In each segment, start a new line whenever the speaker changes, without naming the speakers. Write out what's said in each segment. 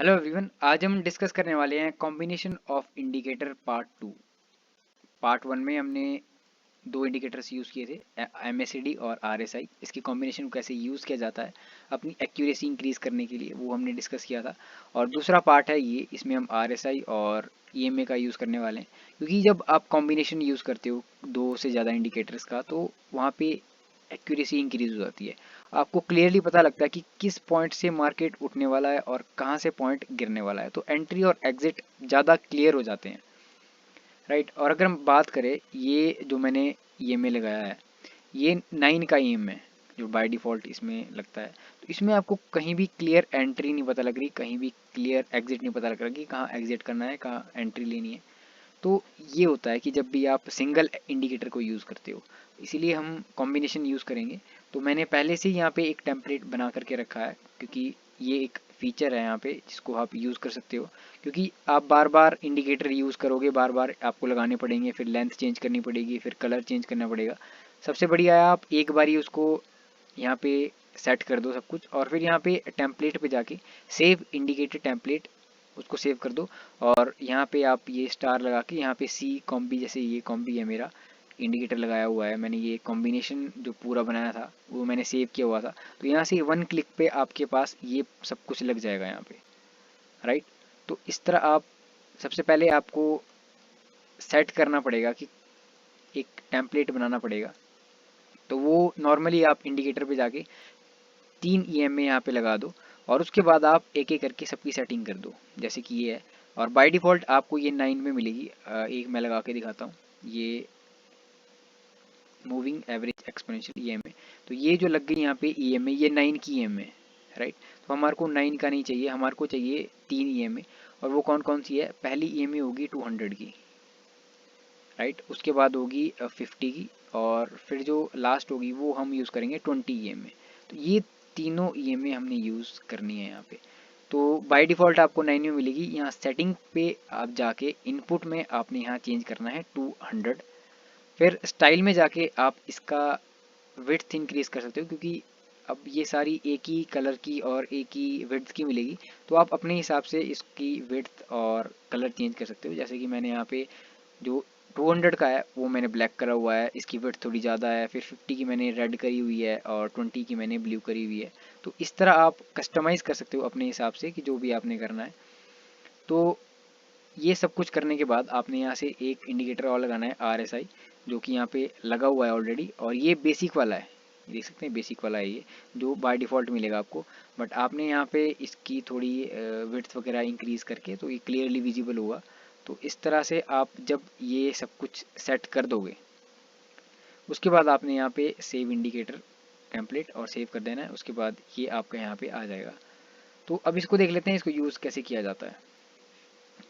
Hello everyone, आज हम discuss करने वाले हैं combination of indicator part two. Part one में हमने दो इंडिकेटर्स यूज़ किए थे, एमएसईडी और आरएसआई। इसकी कॉम्बिनेशन को कैसे यूज़ किया जाता है अपनी एक्यूरेसी इंक्रीज करने के लिए, वो हमने डिस्कस किया था। और दूसरा पार्ट है ये, इसमें हम आरएसआई और ईएमए का यूज़ करने वाले हैं। क्योंकि जब आप कॉम्बिनेशन यूज़ करते हो दो से ज़्यादा इंडिकेटर्स का, तो वहाँ पे एक्यूरेसी इंक्रीज हो जाती है। आपको क्लियरली पता लगता है कि किस पॉइंट से मार्केट उठने वाला है और कहाँ से पॉइंट गिरने वाला है, तो एंट्री और एग्जिट ज़्यादा क्लियर हो जाते हैं, राइट। और अगर हम बात करें, ये जो मैंने ईएमए लगाया है, ये 9 का ईएम है जो बाय डिफ़ॉल्ट इसमें लगता है। तो इसमें आपको कहीं भी क्लियर एंट्री नहीं पता लग रही, कहीं भी क्लियर एग्जिट नहीं पता लग रहा कि कहाँ एग्जिट करना है, कहाँ एंट्री लेनी है। तो ये होता है कि जब भी आप सिंगल इंडिकेटर को यूज़ करते हो, इसीलिए हम कॉम्बिनेशन यूज़ करेंगे। तो मैंने पहले से यहाँ पे एक टेम्पलेट बना करके रखा है, क्योंकि ये एक फीचर है यहाँ पे जिसको आप यूज़ कर सकते हो। क्योंकि आप बार बार इंडिकेटर यूज़ करोगे, बार बार आपको लगाने पड़ेंगे, फिर लेंथ चेंज करनी पड़ेगी, फिर कलर चेंज करना पड़ेगा। सबसे बढ़िया है आप एक बार ही उसको यहाँ पे सेट कर दो सब कुछ, और फिर यहाँ पे टेम्पलेट पे जाके सेव इंडिकेटर टेम्पलेट उसको सेव कर दो। और यहाँ पे आप ये स्टार लगा के यहाँ पे सी कॉम्बी, जैसे ये कॉम्बी है मेरा इंडिकेटर लगाया हुआ है, मैंने ये कॉम्बिनेशन जो पूरा बनाया था वो मैंने सेव किया हुआ था। तो यहाँ से वन क्लिक पे आपके पास ये सब कुछ लग जाएगा यहाँ पे, राइट। तो इस तरह आप सबसे पहले आपको सेट करना पड़ेगा कि एक टेम्पलेट बनाना पड़ेगा। तो वो नॉर्मली आप इंडिकेटर पे जाके 3 ईएमए यहाँ पे लगा दो, और उसके बाद आप एक एक करके सबकी सेटिंग कर दो, जैसे कि ये है। और बाय डिफ़ॉल्ट आपको ये 9 में मिलेगी। एक मैं लगा के दिखाता हूँ, ये मूविंग एवरेज एक्सपोनेंशियल ईएमए। तो ये जो लग गई यहाँ पे ईएमए, ये 9 की ईएमए, राइट। तो हमारे को 9 का नहीं चाहिए, हमारे को चाहिए 3 ईएमए। और वो कौन कौन सी है? पहली ईएमए होगी 200 की, राइट। उसके बाद होगी 50 की, और फिर जो लास्ट होगी वो हम यूज़ करेंगे 20 ईएमए। तो ये तीनों ईएमए हमने यूज़ करनी है यहाँ पे। तो बाय डिफ़ॉल्ट आपको 9 में मिलेगी। यहाँ सेटिंग पे आप जाके इनपुट में आपने यहाँ चेंज करना है 200। फिर स्टाइल में जाके आप इसका विड्थ इंक्रीज कर सकते हो, क्योंकि अब ये सारी एक ही कलर की और एक ही विड्थ की मिलेगी। तो आप अपने हिसाब से इसकी विड्थ और कलर चेंज कर सकते हो। जैसे कि मैंने यहाँ पे जो 200 का है वो मैंने ब्लैक करा हुआ है, इसकी विड्थ थोड़ी ज़्यादा है। फिर 50 की मैंने रेड करी हुई है, और 20 की मैंने ब्लू करी हुई है। तो इस तरह आप कस्टमाइज़ कर सकते हो अपने हिसाब से कि जो भी आपने करना है। तो ये सब कुछ करने के बाद आपने यहाँ से एक इंडिकेटर और लगाना है, आरएसआई, जो कि यहाँ पे लगा हुआ है ऑलरेडी। और ये बेसिक वाला है, देख सकते हैं बेसिक वाला है ये, जो बाय डिफ़ॉल्ट मिलेगा आपको। बट आपने यहाँ पे इसकी थोड़ी विड्थ वगैरह इंक्रीज़ करके तो ये क्लियरली विजिबल होगा। तो इस तरह से आप जब ये सब कुछ सेट कर दोगे, उसके बाद आपने यहाँ पे सेव इंडिकेटर टेम्पलेट और सेव कर देना है। उसके बाद ये आपका यहाँ पे आ जाएगा। तो अब इसको देख लेते हैं, इसको यूज़ कैसे किया जाता है।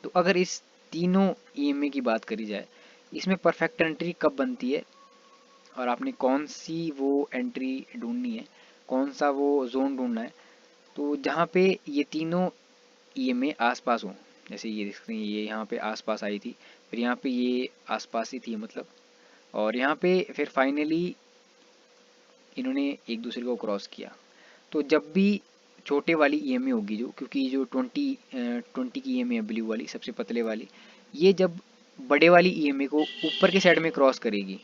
तो अगर इस तीनों ईएमए की बात करी जाए, इसमें परफेक्ट एंट्री कब बनती है और आपने कौन सी वो एंट्री ढूंढनी है, कौन सा वो जोन ढूंढना है, तो जहाँ पे ये तीनों ईएमए आसपास हों। जैसे ये देख सकते हैं, ये यहाँ पे आसपास आई थी, फिर यहाँ पे ये आसपास ही थी मतलब, और यहाँ पे फिर फाइनली इन्होंने एक दूसरे को क्रॉस किया। तो जब भी छोटे वाली ईएमए होगी, जो क्योंकि जो 20 की ईएमए है ब्लू वाली सबसे पतले वाली, ये जब बड़े वाली ईएमए को ऊपर के साइड में क्रॉस करेगी,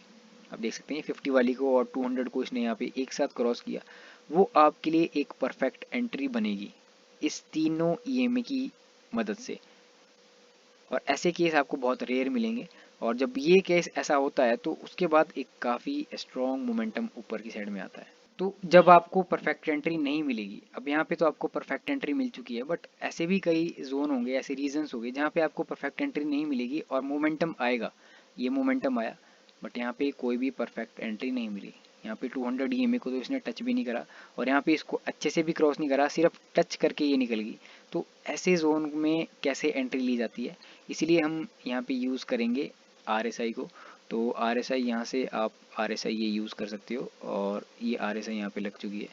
आप देख सकते हैं 50 वाली को और 200 को इसने यहाँ पे एक साथ क्रॉस किया, वो आपके लिए एक परफेक्ट एंट्री बनेगी इस तीनों ईएमए की मदद से। और ऐसे केस आपको बहुत रेयर मिलेंगे। और जब ये केस ऐसा होता है तो उसके बाद एक काफ़ी स्ट्रॉन्ग मोमेंटम ऊपर की साइड में आता है। तो जब आपको परफेक्ट एंट्री नहीं मिलेगी, अब यहाँ पे तो आपको परफेक्ट एंट्री मिल चुकी है, बट ऐसे भी कई जोन होंगे, ऐसे रीजन्स होंगे जहाँ पे आपको परफेक्ट एंट्री नहीं मिलेगी और मोमेंटम आएगा। ये मोमेंटम आया, बट यहाँ पे कोई भी परफेक्ट एंट्री नहीं मिली। यहाँ पे 200 ईएमए को तो इसने टच भी नहीं करा, और यहाँ पे इसको अच्छे से भी क्रॉस नहीं करा, सिर्फ टच करके ये निकल गई। तो ऐसे जोन में कैसे एंट्री ली जाती है, इसलिए हम यहाँ पे यूज़ करेंगे आरएसआई को। तो आरएसआई यहाँ से आप आरएसआई ये यूज़ कर सकते हो, और ये आरएसआई यहाँ पे लग चुकी है।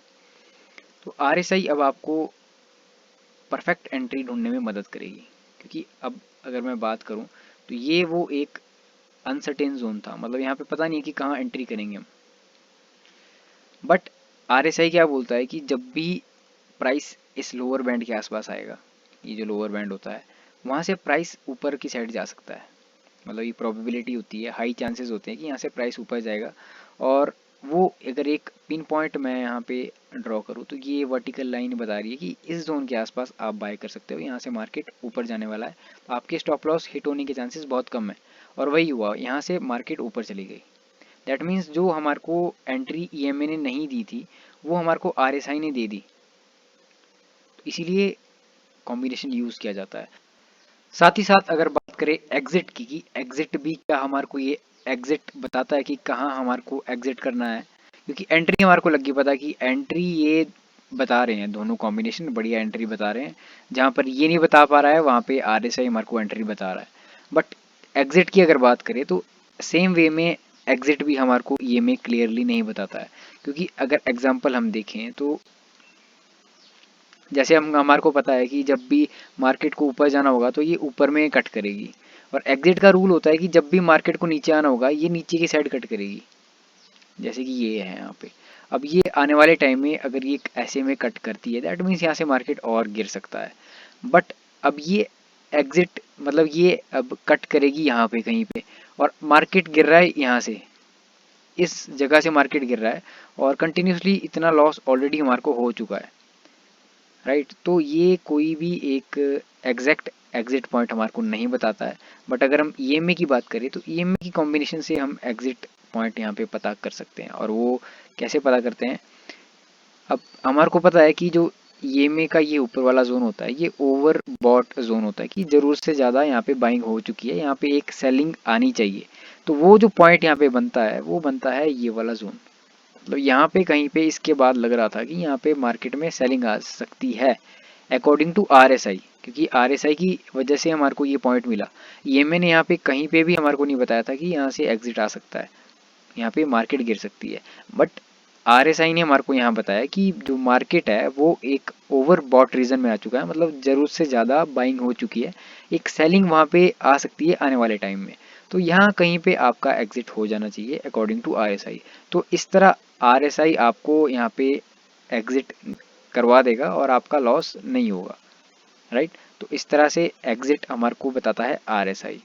तो आरएसआई अब आपको परफेक्ट एंट्री ढूंढने में मदद करेगी, क्योंकि अब अगर मैं बात करूँ तो ये वो एक अनसर्टेन जोन था, मतलब यहाँ पे पता नहीं है कि कहाँ एंट्री करेंगे हम। बट आरएसआई क्या बोलता है कि जब भी प्राइस इस लोअर बैंड के आसपास आएगा, ये जो लोअर बैंड होता है, वहाँ से प्राइस ऊपर की साइड जा सकता है। मतलब ये प्रोबेबिलिटी होती है, हाई चांसेस होते हैं कि यहाँ से प्राइस ऊपर जाएगा। और वो अगर एक पिन पॉइंट मैं यहाँ पे ड्रॉ करूँ तो ये वर्टिकल लाइन बता रही है कि इस जोन के आसपास आप बाय कर सकते हो, यहाँ से मार्केट ऊपर जाने वाला है, तो आपके स्टॉप लॉस हिट होने के चांसेस बहुत कम है। और वही हुआ, यहाँ से मार्केट ऊपर चली गई। दैट मीन्स जो हमारे को एंट्री ईएमए ने नहीं दी थी वो हमारे को आरएसआई ने दे दी, इसीलिए कॉम्बिनेशन यूज़ किया जाता है। साथ ही साथ अगर बात करें एग्जिट की, कि एग्जिट भी क्या हमारे को ये एग्जिट बताता है कि कहाँ हमारे को एग्जिट करना है, क्योंकि एंट्री हमारे को लग गई पता कि एंट्री ये बता रहे हैं, दोनों कॉम्बिनेशन बढ़िया एंट्री बता रहे हैं। जहाँ पर ये नहीं बता पा रहा है वहाँ पे आरएसआई हमारे को एंट्री बता रहा है। बट एग्जिट की अगर बात करें तो सेम वे में एग्जिट भी हमारे को ये में क्लियरली नहीं बताता है, क्योंकि अगर एग्जाम्पल हम देखें तो जैसे हम हमारे को पता है कि जब भी मार्केट को ऊपर जाना होगा तो ये ऊपर में कट करेगी, और एग्जिट का रूल होता है कि जब भी मार्केट को नीचे आना होगा ये नीचे की साइड कट करेगी, जैसे कि ये है यहाँ पे। अब ये आने वाले टाइम में अगर ये ऐसे में कट करती है दैट मीन्स यहाँ से मार्केट और गिर सकता है। बट अब ये एग्जिट मतलब ये अब कट करेगी यहाँ पे कहीं पे, और मार्केट गिर रहा है यहाँ से, इस जगह से मार्केट गिर रहा है, और कंटिन्यूसली इतना लॉस ऑलरेडी हमारे को हो चुका है, राइट। तो ये कोई भी एक एग्जैक्ट एग्जिट पॉइंट हमारे को नहीं बताता है। बट अगर हम ईएमए की बात करें तो ईएमए की कॉम्बिनेशन से हम एग्जिट पॉइंट यहाँ पे पता कर सकते हैं। और वो कैसे पता करते हैं, अब हमारे को पता है कि जो ईएमए का ये ऊपर वाला जोन होता है ये ओवर बॉट जोन होता है, कि ज़रूरत से ज़्यादा यहाँ पे बाइंग हो चुकी है, यहाँ पे एक सेलिंग आनी चाहिए। तो वो जो पॉइंट यहाँ पे बनता है वो बनता है ये वाला जोन। मतलब यहाँ पे कहीं पे इसके बाद लग रहा था कि यहाँ पे मार्केट में सेलिंग आ सकती है अकॉर्डिंग टू आरएसआई, क्योंकि आरएसआई की वजह से हमारे को ये पॉइंट मिला। ये मैंने यहाँ पे कहीं पे भी हमारे को नहीं बताया था कि यहाँ से एग्जिट आ सकता है, यहाँ पे मार्केट गिर सकती है। बट आरएसआई ने हमारे को यहाँ बताया कि जो मार्केट है वो एक ओवर बॉट रीजन में आ चुका है, मतलब ज़रूरत से ज़्यादा बाइंग हो चुकी है, एक सेलिंग वहाँ पे आ सकती है आने वाले टाइम में। तो यहाँ कहीं पे आपका एग्जिट हो जाना चाहिए अकॉर्डिंग टू आरएसआई। तो इस तरह आरएसआई आपको यहाँ पे एग्जिट करवा देगा और आपका लॉस नहीं होगा, राइट। तो इस तरह से एग्जिट हमारे को बताता है आरएसआई।